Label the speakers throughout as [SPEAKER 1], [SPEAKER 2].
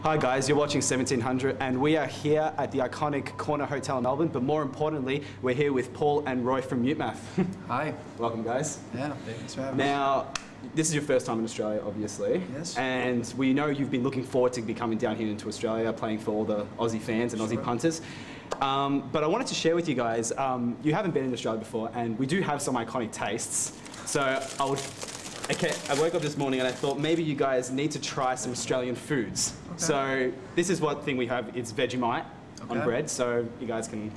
[SPEAKER 1] Hi guys, you're watching 1700 and we are here at the iconic Corner Hotel in Melbourne, but more importantly, we're here with Paul and Roy from Mutemath.
[SPEAKER 2] Hi.
[SPEAKER 1] Welcome guys.
[SPEAKER 2] Yeah, thanks for having us.
[SPEAKER 1] Now, this is your first time in Australia, obviously.
[SPEAKER 2] Yes.
[SPEAKER 1] And we know you've been looking forward to be coming down here into Australia, playing for all the Aussie fans and Aussie punters. But I wanted to share with you guys, you haven't been in Australia before, and we do have some iconic tastes. So I woke up this morning and I thought maybe you guys need to try some Australian foods. Okay. So this is what thing we have. It's Vegemite on bread, so you guys can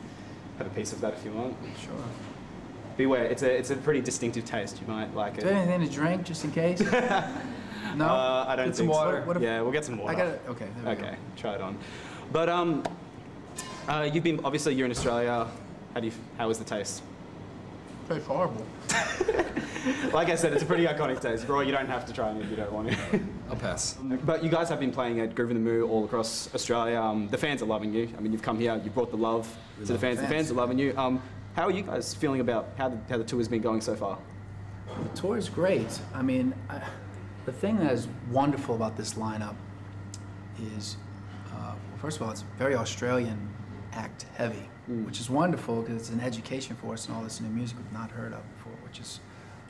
[SPEAKER 1] have a piece of that if you want.
[SPEAKER 2] Sure.
[SPEAKER 1] Beware, it's a pretty distinctive taste. You might like it.
[SPEAKER 2] Do you have anything to drink just in case? No?
[SPEAKER 1] I don't think
[SPEAKER 2] some water.
[SPEAKER 1] so. Yeah, we'll get some water.
[SPEAKER 2] I got it. Okay, there we
[SPEAKER 1] go. Try it on. But you've been, obviously you're in Australia. How was the taste?
[SPEAKER 2] Tastes horrible.
[SPEAKER 1] Like I said, it's a pretty iconic taste. Roy, you don't have to try it if you don't want to.
[SPEAKER 3] I'll pass.
[SPEAKER 1] But you guys have been playing at Groove in the Moo all across Australia. The fans are loving you. I mean, you've come here, you've brought the love to the fans. The fans are loving you. How are you guys feeling about how the tour has been going so far?
[SPEAKER 2] The tour is great. I mean, the thing that is wonderful about this lineup is, well, first of all, it's very Australian act heavy, which is wonderful because it's an education for us and all this new music we've not heard of before, which is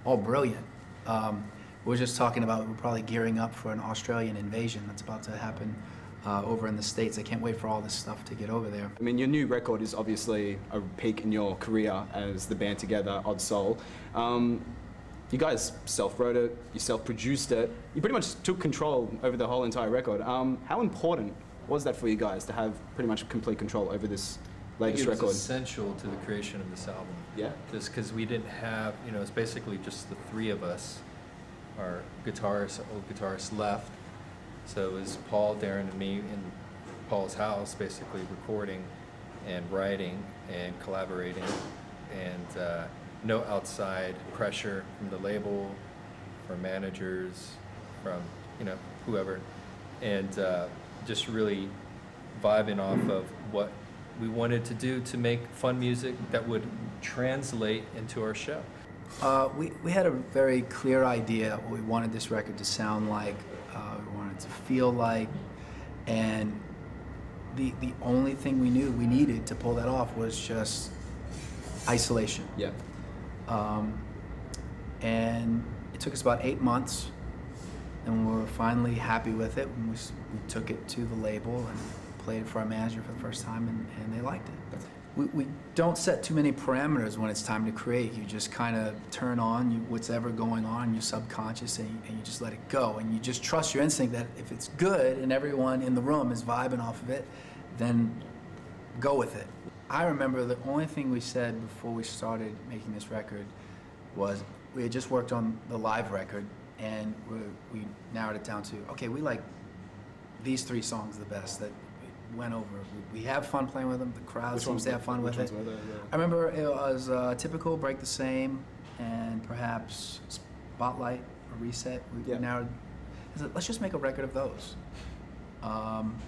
[SPEAKER 2] all brilliant. We were just talking about we're probably gearing up for an Australian invasion that's about to happen over in the States. I can't wait for all this stuff to get over there.
[SPEAKER 1] I mean, your new record is obviously a peak in your career as the band together, Odd Soul. You guys self-wrote it, you self-produced it, you pretty much took control over the whole entire record. How important was that for you guys to have pretty much complete control over this latest record?
[SPEAKER 3] It was essential to the creation of this album.
[SPEAKER 1] Yeah.
[SPEAKER 3] Just because we didn't have, it's basically just the three of us. Our guitarist, old guitarist left. So it was Paul, Darren, and me in Paul's house, basically recording and writing and collaborating, and no outside pressure from the label, from managers, from whoever, and just really vibing off of what we wanted to do to make fun music that would translate into our show.
[SPEAKER 2] We had a very clear idea what we wanted this record to sound like, we wanted it to feel like, and the only thing we knew we needed to pull that off was just isolation.
[SPEAKER 1] Yeah.
[SPEAKER 2] And it took us about 8 months, and we were finally happy with it. And we took it to the label and played it for our manager for the first time, and they liked it. We don't set too many parameters when it's time to create. You just kind of turn on what's ever going on in your subconscious, and you just let it go. And you just trust your instinct that if it's good and everyone in the room is vibing off of it, then go with it. I remember the only thing we said before we started making this record was we had just worked on the live record, and we narrowed it down to, okay, we like these 3 songs the best that went over. We have fun playing with them. The crowd seems to have fun with it. I remember it was Typical, Break the Same, and perhaps Spotlight or Reset. We narrowed. I said, let's just make a record of those. And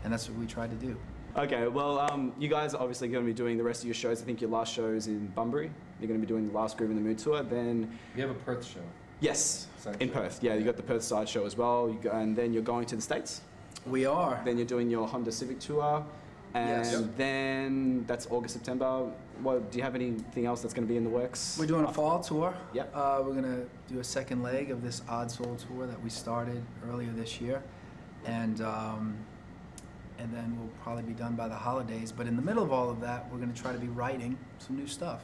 [SPEAKER 2] that's what we tried to do. Okay, well, you guys are obviously going to be doing the rest of your shows. I think your last show is in Bunbury. You're going to be doing the last Groove in the Mood tour. Then
[SPEAKER 3] we have a Perth show.
[SPEAKER 1] Yes, in Perth. Yeah, you got the Perth side show as well. And then you're going to the States.
[SPEAKER 2] We are.
[SPEAKER 1] Then you're doing your Honda Civic tour, and then that's August, September. What, do you have anything else that's going to be in the works?
[SPEAKER 2] We're doing a fall tour.
[SPEAKER 1] Yep.
[SPEAKER 2] We're going to do a second leg of this Odd Soul tour that we started earlier this year, and then we'll probably be done by the holidays. But in the middle of all of that, we're going to try to be writing some new stuff.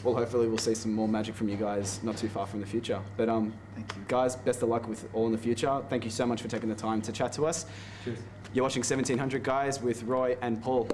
[SPEAKER 1] Well, hopefully we'll see some more magic from you guys not too far from the future. But
[SPEAKER 2] thank you.
[SPEAKER 1] Guys, best of luck with all in the future. Thank you so much for taking the time to chat to us.
[SPEAKER 3] Cheers.
[SPEAKER 1] You're watching 1700 guys with Roy and Paul.